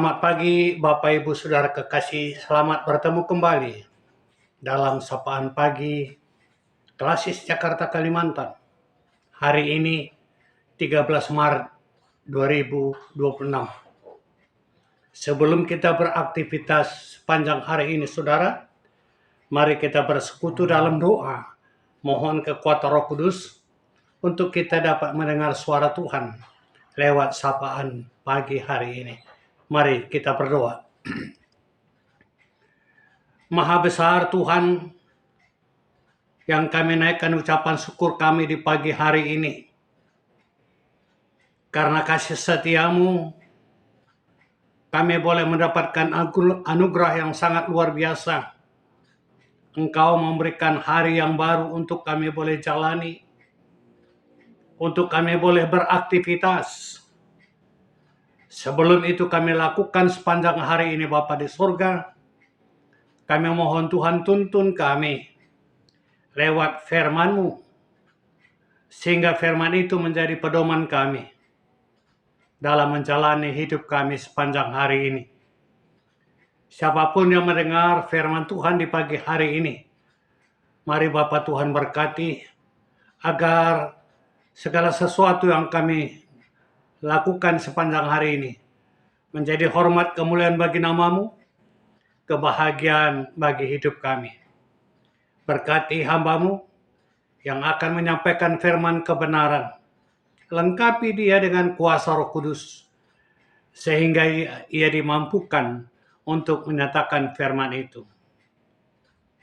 Selamat pagi Bapak Ibu Saudara kekasih, selamat bertemu kembali dalam sapaan pagi Klasis Jakarta Kalimantan. Hari ini 13 Maret 2026. Sebelum kita beraktivitas sepanjang hari ini Saudara, mari kita bersekutu dalam doa. Mohon kekuatan Roh Kudus untuk kita dapat mendengar suara Tuhan lewat sapaan pagi hari ini. Mari kita berdoa. Maha besar Tuhan, yang kami naikkan ucapan syukur kami di pagi hari ini. Karena kasih setiamu, kami boleh mendapatkan anugerah yang sangat luar biasa. Engkau memberikan hari yang baru untuk kami boleh jalani, untuk kami boleh beraktivitas. Sebelum itu kami lakukan sepanjang hari ini Bapa di surga. Kami mohon Tuhan tuntun kami lewat firman-Mu, sehingga firman itu menjadi pedoman kami dalam menjalani hidup kami sepanjang hari ini. Siapapun yang mendengar firman Tuhan di pagi hari ini, mari Bapa Tuhan berkati agar segala sesuatu yang kami lakukan sepanjang hari ini menjadi hormat kemuliaan bagi nama-Mu, kebahagiaan bagi hidup kami. Berkati hamba-Mu yang akan menyampaikan firman kebenaran. Lengkapi dia dengan kuasa Roh Kudus, sehingga ia dimampukan untuk menyatakan firman itu.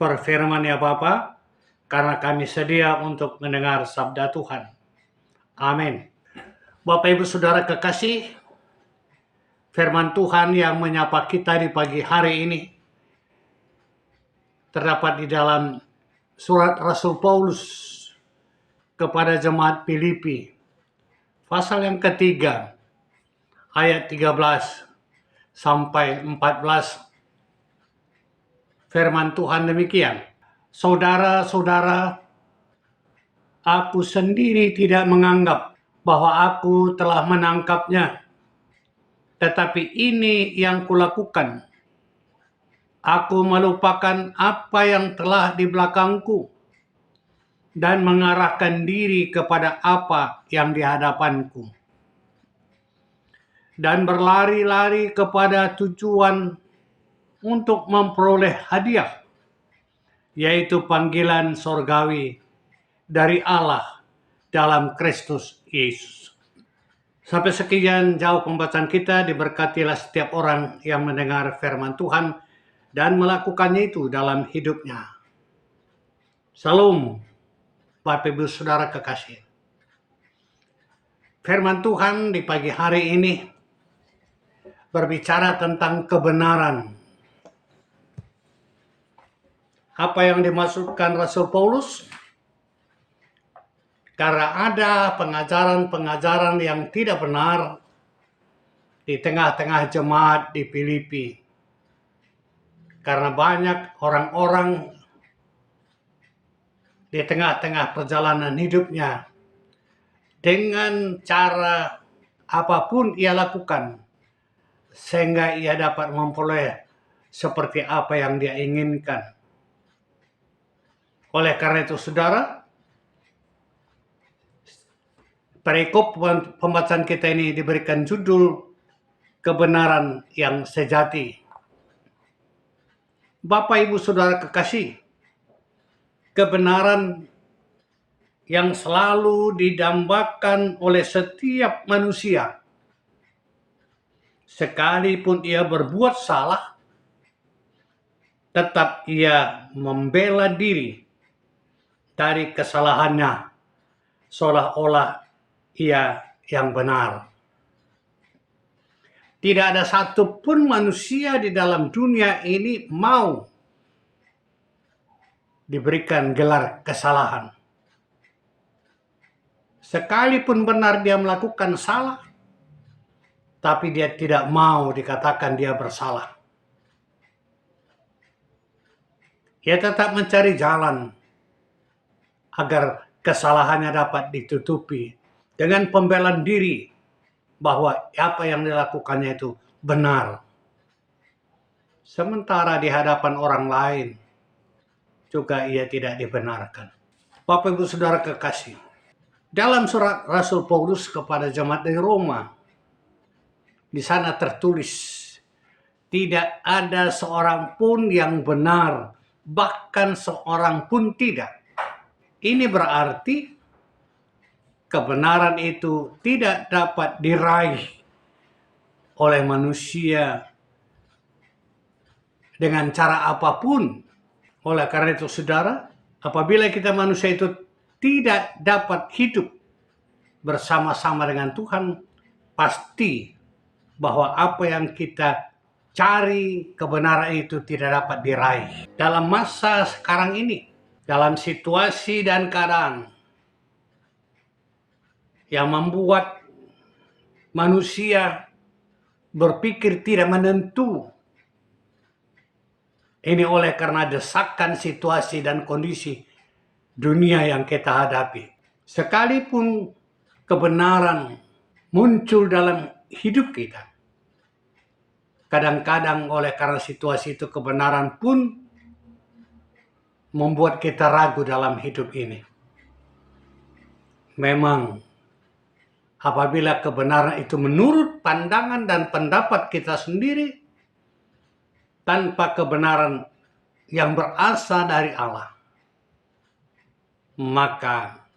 Berfirman ya Bapa, karena kami sedia untuk mendengar sabda Tuhan. Amin. Bapak Ibu Saudara kekasih, firman Tuhan yang menyapa kita di pagi hari ini terdapat di dalam surat Rasul Paulus kepada jemaat Filipi, pasal yang ketiga, ayat 13 sampai 14. Firman Tuhan demikian, saudara-saudara, aku sendiri tidak menganggap bahwa aku telah menangkapnya, tetapi ini yang kulakukan. Aku melupakan apa yang telah di belakangku dan mengarahkan diri kepada apa yang di hadapanku, dan berlari-lari kepada tujuan untuk memperoleh hadiah, yaitu panggilan sorgawi dari Allah dalam Kristus Yesus. Sampai sekian jauh pembacaan kita, diberkatilah setiap orang yang mendengar firman Tuhan dan melakukannya itu dalam hidupnya. Salam, Bapak Ibu Saudara kekasih. Firman Tuhan di pagi hari ini berbicara tentang kebenaran. Apa yang dimaksudkan Rasul Paulus? Karena ada pengajaran-pengajaran yang tidak benar di tengah-tengah jemaat di Filipi. Karena banyak orang-orang di tengah-tengah perjalanan hidupnya, dengan cara apapun ia lakukan, sehingga ia dapat memperoleh seperti apa yang dia inginkan. Oleh karena itu saudara, perikop pembacaan kita ini diberikan judul kebenaran yang sejati. Bapak Ibu Saudara kekasih, kebenaran yang selalu didambakan oleh setiap manusia, sekalipun ia berbuat salah, tetap ia membela diri dari kesalahannya, seolah-olah ia yang benar. Tidak ada satupun manusia di dalam dunia ini mau diberikan gelar kesalahan. Sekalipun benar dia melakukan salah, tapi dia tidak mau dikatakan dia bersalah. Ia tetap mencari jalan agar kesalahannya dapat ditutupi dengan pembelaan diri bahwa apa yang dilakukannya itu benar. sementara di hadapan orang lain juga ia tidak dibenarkan. Bapak Ibu Saudara kekasih, dalam surat Rasul Paulus kepada jemaat di Roma, di sana tertulis, tidak ada seorang pun yang benar, bahkan seorang pun tidak. Ini berarti kebenaran itu tidak dapat diraih oleh manusia dengan cara apapun. Oleh karena itu, saudara, apabila kita manusia itu tidak dapat hidup bersama-sama dengan Tuhan, pasti bahwa apa yang kita cari kebenaran itu tidak dapat diraih. Dalam masa sekarang ini, dalam situasi dan keadaan yang membuat manusia berpikir tidak menentu, ini oleh karena desakan situasi dan kondisi dunia yang kita hadapi. Sekalipun kebenaran muncul dalam hidup kita, kadang-kadang oleh karena situasi itu kebenaran pun membuat kita ragu dalam hidup ini. Memang apabila kebenaran itu menurut pandangan dan pendapat kita sendiri, tanpa kebenaran yang berasal dari Allah, maka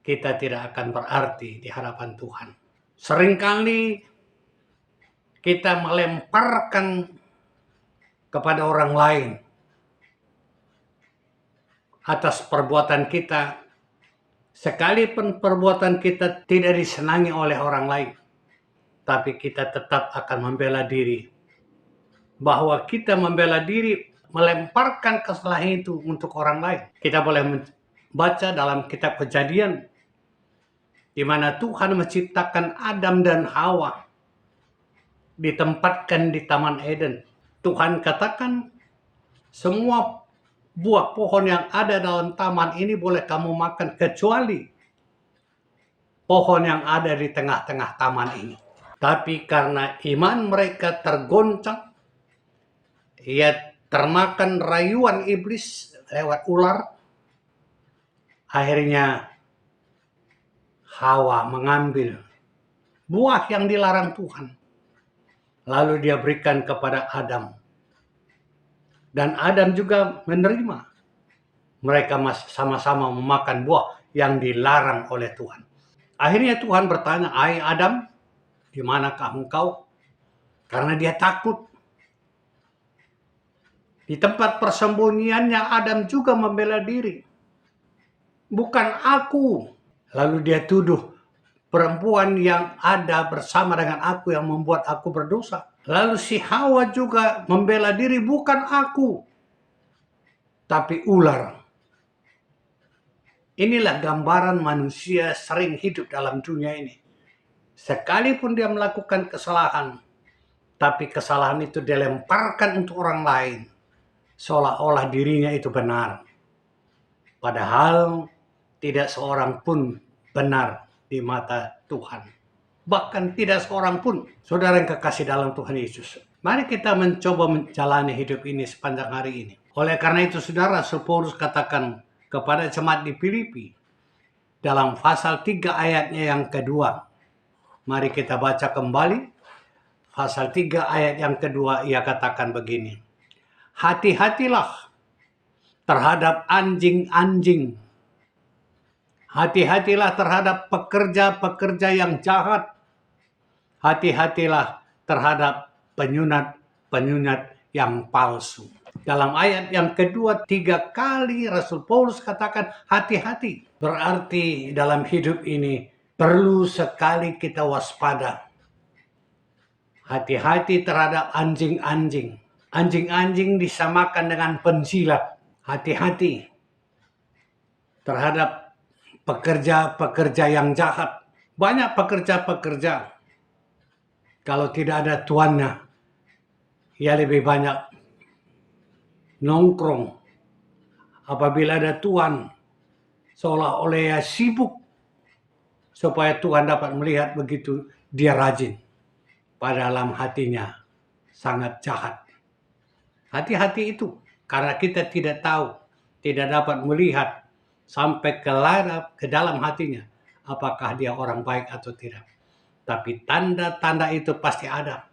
kita tidak akan berarti di hadapan Tuhan. Seringkali kita melemparkan kepada orang lain atas perbuatan kita, sekalipun perbuatan kita tidak disenangi oleh orang lain, tapi kita tetap akan membela diri. Bahwa kita membela diri, melemparkan kesalahan itu untuk orang lain. Kita boleh membaca dalam kitab Kejadian, di mana Tuhan menciptakan Adam dan Hawa, ditempatkan di Taman Eden. Tuhan katakan, semua buah pohon yang ada dalam taman ini boleh kamu makan, kecuali pohon yang ada di tengah-tengah taman ini. Tapi karena iman mereka tergoncang, ia termakan rayuan iblis lewat ular. Akhirnya Hawa mengambil buah yang dilarang Tuhan. Lalu dia berikan kepada Adam. Dan Adam juga menerima. Mereka sama-sama memakan buah yang dilarang oleh Tuhan. Akhirnya Tuhan bertanya, "Hai Adam, di manakah engkau?" Karena dia takut. Di tempat persembunyiannya Adam juga membela diri. Bukan aku. Lalu dia tuduh, perempuan yang ada bersama dengan aku yang membuat aku berdosa. Lalu si Hawa juga membela diri, bukan aku, tapi ular. Inilah gambaran manusia sering hidup dalam dunia ini. Sekalipun dia melakukan kesalahan, tapi kesalahan itu dilemparkan untuk orang lain, seolah-olah dirinya itu benar. Padahal tidak seorang pun benar di mata Tuhan. Bahkan tidak seorang pun. Saudara yang kekasih dalam Tuhan Yesus, mari kita mencoba menjalani hidup ini sepanjang hari ini. Oleh karena itu, saudara, Rasul Paulus katakan kepada jemaat di Filipi dalam pasal 3 ayatnya yang kedua. Mari kita baca kembali. Pasal 3 ayat yang kedua, ia katakan begini. Hati-hatilah terhadap anjing-anjing. Hati-hatilah terhadap pekerja-pekerja yang jahat. Hati-hatilah terhadap penyunat-penyunat yang palsu. Dalam ayat yang kedua, 3 kali Rasul Paulus katakan hati-hati. Berarti dalam hidup ini perlu sekali kita waspada. Hati-hati terhadap anjing-anjing. Anjing-anjing disamakan dengan penjilat. Hati-hati terhadap pekerja-pekerja yang jahat. Banyak pekerja-pekerja, kalau tidak ada tuannya, ia lebih banyak nongkrong. Apabila ada tuan, seolah-olah ia sibuk supaya Tuhan dapat melihat begitu dia rajin. Pada dalam hatinya sangat jahat. Hati-hati itu, karena kita tidak tahu, tidak dapat melihat sampai ke dalam hatinya, apakah dia orang baik atau tidak. Tapi tanda-tanda itu pasti ada.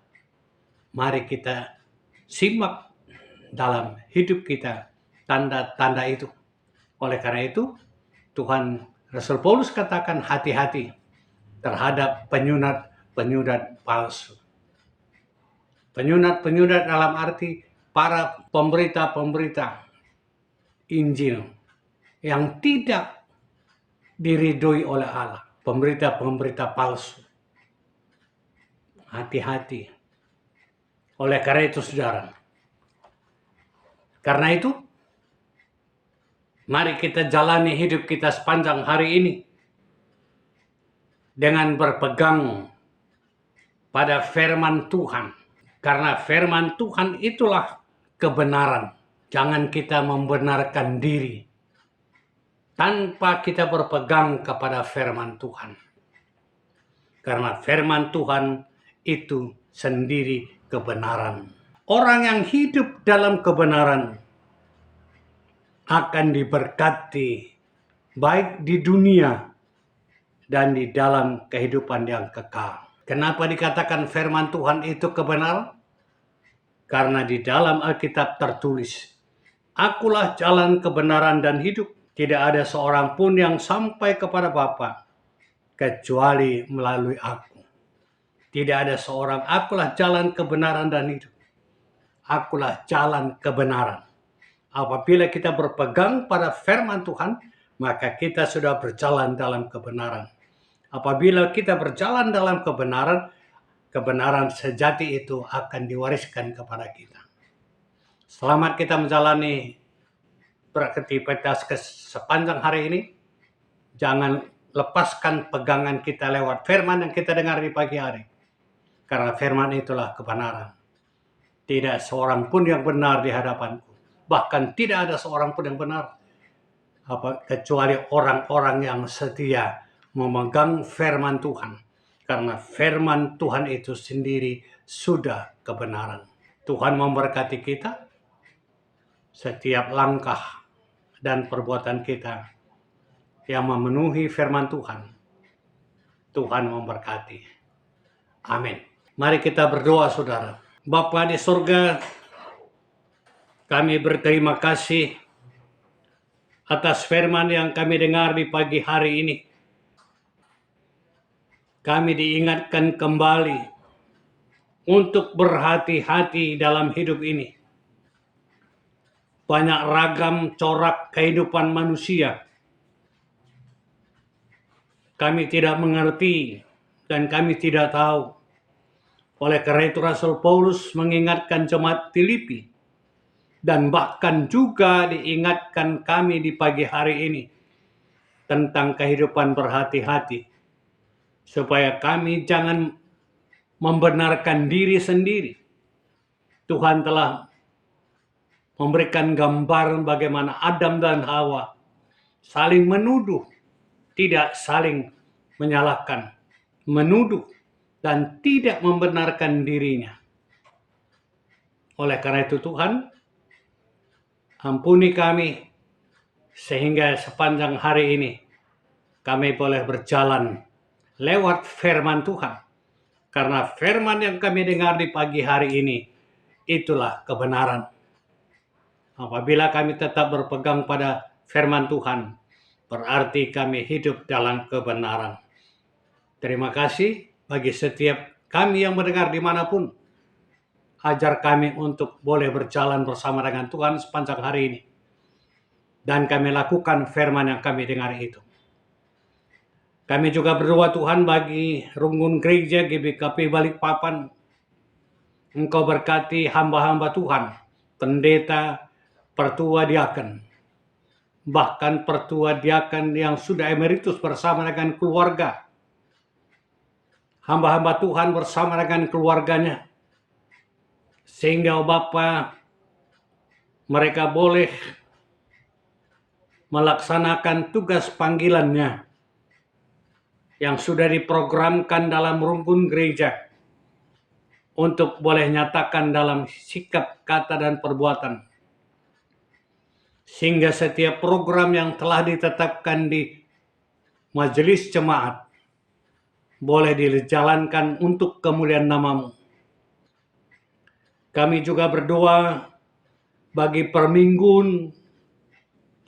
Mari kita simak dalam hidup kita tanda-tanda itu. Oleh karena itu, Tuhan Rasul Paulus katakan hati-hati terhadap penyunat palsu. Penyunat dalam arti para pemberita-pemberita Injil yang tidak diridhoi oleh Allah, pemberita-pemberita palsu. Hati-hati. Oleh karena itu, saudara, karena itu, mari kita jalani hidup kita sepanjang hari ini dengan berpegang pada firman Tuhan. Karena firman Tuhan itulah kebenaran. Jangan kita membenarkan diri tanpa kita berpegang kepada firman Tuhan. Karena firman Tuhan itu sendiri kebenaran. Orang yang hidup dalam kebenaran akan diberkati baik di dunia dan di dalam kehidupan yang kekal. Kenapa dikatakan firman Tuhan itu kebenaran? Karena di dalam Alkitab tertulis, "Akulah jalan kebenaran dan hidup. Tidak ada seorang pun yang sampai kepada Bapa kecuali melalui aku." Tidak ada seorang, akulah jalan kebenaran dan hidup. Akulah jalan kebenaran. Apabila kita berpegang pada firman Tuhan, maka kita sudah berjalan dalam kebenaran. Apabila kita berjalan dalam kebenaran, kebenaran sejati itu akan diwariskan kepada kita. Selamat kita menjalani beraktivitas sepanjang hari ini. Jangan lepaskan pegangan kita lewat firman yang kita dengar di pagi hari. Karena firman itulah kebenaran. Tidak seorang pun yang benar di hadapanku. Bahkan tidak ada seorang pun yang benar. Kecuali orang-orang yang setia memegang firman Tuhan. Karena firman Tuhan itu sendiri sudah kebenaran. Tuhan memberkati kita setiap langkah dan perbuatan kita yang memenuhi firman Tuhan. Tuhan memberkati. Amin. Mari kita berdoa, saudara. Bapa di surga, kami berterima kasih atas firman yang kami dengar di pagi hari ini. Kami diingatkan kembali untuk berhati-hati dalam hidup ini. Banyak ragam corak kehidupan manusia. Kami tidak mengerti dan kami tidak tahu. Oleh karena itu Rasul Paulus mengingatkan jemaat Filipi dan bahkan juga diingatkan kami di pagi hari ini tentang kehidupan berhati-hati supaya kami jangan membenarkan diri sendiri. Tuhan telah memberikan gambaran bagaimana Adam dan Hawa saling menuduh, tidak saling menyalahkan, menuduh dan tidak membenarkan dirinya. Oleh karena itu Tuhan, ampuni kami sehingga sepanjang hari ini kami boleh berjalan lewat firman Tuhan. Karena firman yang kami dengar di pagi hari ini itulah kebenaran. Apabila kami tetap berpegang pada firman Tuhan, berarti kami hidup dalam kebenaran. Terima kasih bagi setiap kami yang mendengar dimanapun. Ajar kami untuk boleh berjalan bersama dengan Tuhan sepanjang hari ini. Dan kami lakukan firman yang kami dengar itu. Kami juga berdoa Tuhan bagi runggun gereja GBKP Balikpapan. Engkau berkati hamba-hamba Tuhan, pendeta, pertua diaken. Bahkan pertua diaken yang sudah emeritus bersama dengan keluarga. Hamba-hamba Tuhan bersama dengan keluarganya. Sehingga Bapa, mereka boleh melaksanakan tugas panggilannya yang sudah diprogramkan dalam rungkun gereja untuk boleh nyatakan dalam sikap, kata, dan perbuatan. Sehingga setiap program yang telah ditetapkan di majelis jemaat boleh dijalankan untuk kemuliaan nama-Mu. Kami juga berdoa bagi permingguan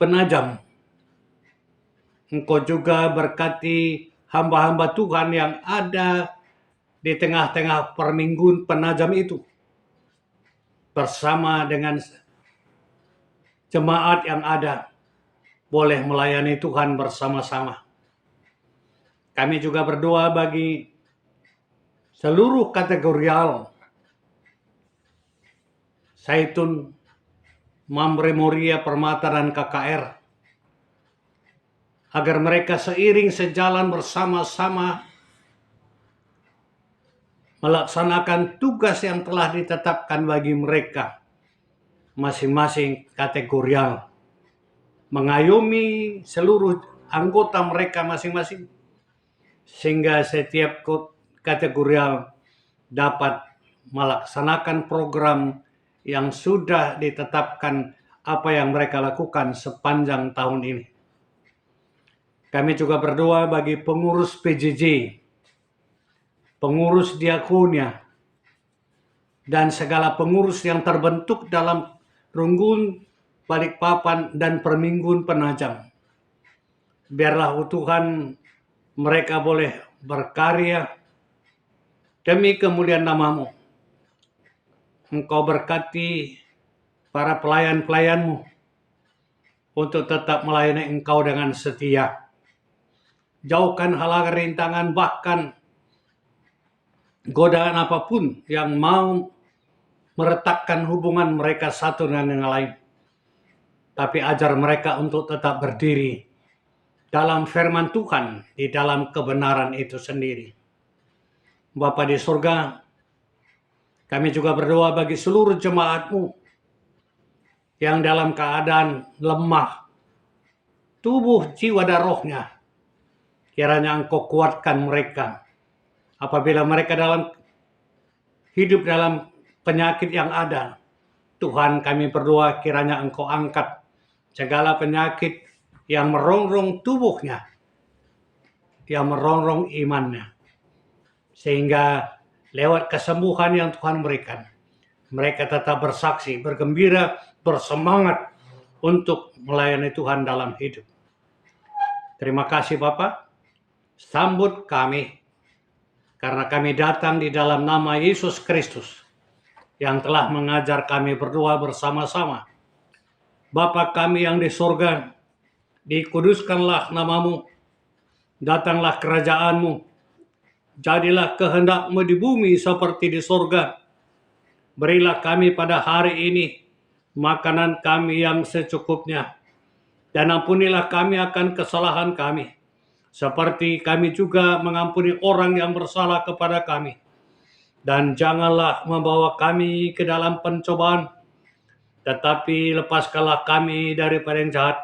penajam. Engkau juga berkati hamba-hamba Tuhan yang ada di tengah-tengah permingguan penajam itu, bersama dengan jemaat yang ada, boleh melayani Tuhan bersama-sama. Kami juga berdoa bagi seluruh kategorial Zaitun, Mamre Moria, Permata, dan KKR, agar mereka seiring sejalan bersama-sama melaksanakan tugas yang telah ditetapkan bagi mereka masing-masing kategorial, mengayomi seluruh anggota mereka masing-masing, sehingga setiap kategorial dapat melaksanakan program yang sudah ditetapkan apa yang mereka lakukan sepanjang tahun ini. Kami juga berdoa bagi pengurus PJJ, pengurus diakonia, dan segala pengurus yang terbentuk dalam Runggun, Balikpapan, dan Permingguan Penajam. Biarlah Tuhan mereka boleh berkarya demi kemuliaan nama-Mu. Engkau berkati para pelayan-pelayan-Mu untuk tetap melayani Engkau dengan setia. Jauhkan halangan, rintangan, bahkan godaan apapun yang mau meretakkan hubungan mereka satu dengan yang lain. Tapi ajar mereka untuk tetap berdiri dalam firman Tuhan, di dalam kebenaran itu sendiri. Bapa di surga, kami juga berdoa bagi seluruh jemaat-Mu yang dalam keadaan lemah, tubuh, jiwa, dan rohnya. Kiranya Engkau kuatkan mereka. Apabila mereka hidup dalam penyakit yang ada, Tuhan, kami berdoa kiranya Engkau angkat segala penyakit yang merongrong tubuhnya, yang merongrong imannya. Sehingga lewat kesembuhan yang Tuhan berikan, mereka tetap bersaksi, bergembira, bersemangat untuk melayani Tuhan dalam hidup. Terima kasih Bapa. Sambut kami, karena kami datang di dalam nama Yesus Kristus yang telah mengajar kami berdoa bersama-sama. Bapa kami yang di surga, dikuduskanlah nama-Mu, datanglah kerajaan-Mu, jadilah kehendak-Mu di bumi seperti di surga. Berilah kami pada hari ini makanan kami yang secukupnya, dan ampunilah kami akan kesalahan kami, seperti kami juga mengampuni orang yang bersalah kepada kami. Dan janganlah membawa kami ke dalam pencobaan, tetapi lepaskanlah kami daripada yang jahat.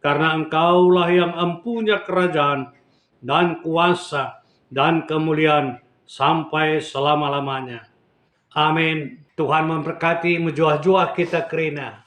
Karena Engkaulah yang empunya kerajaan dan kuasa dan kemuliaan sampai selama-lamanya. Amin. Tuhan memberkati, menjuah-juah kita kerina.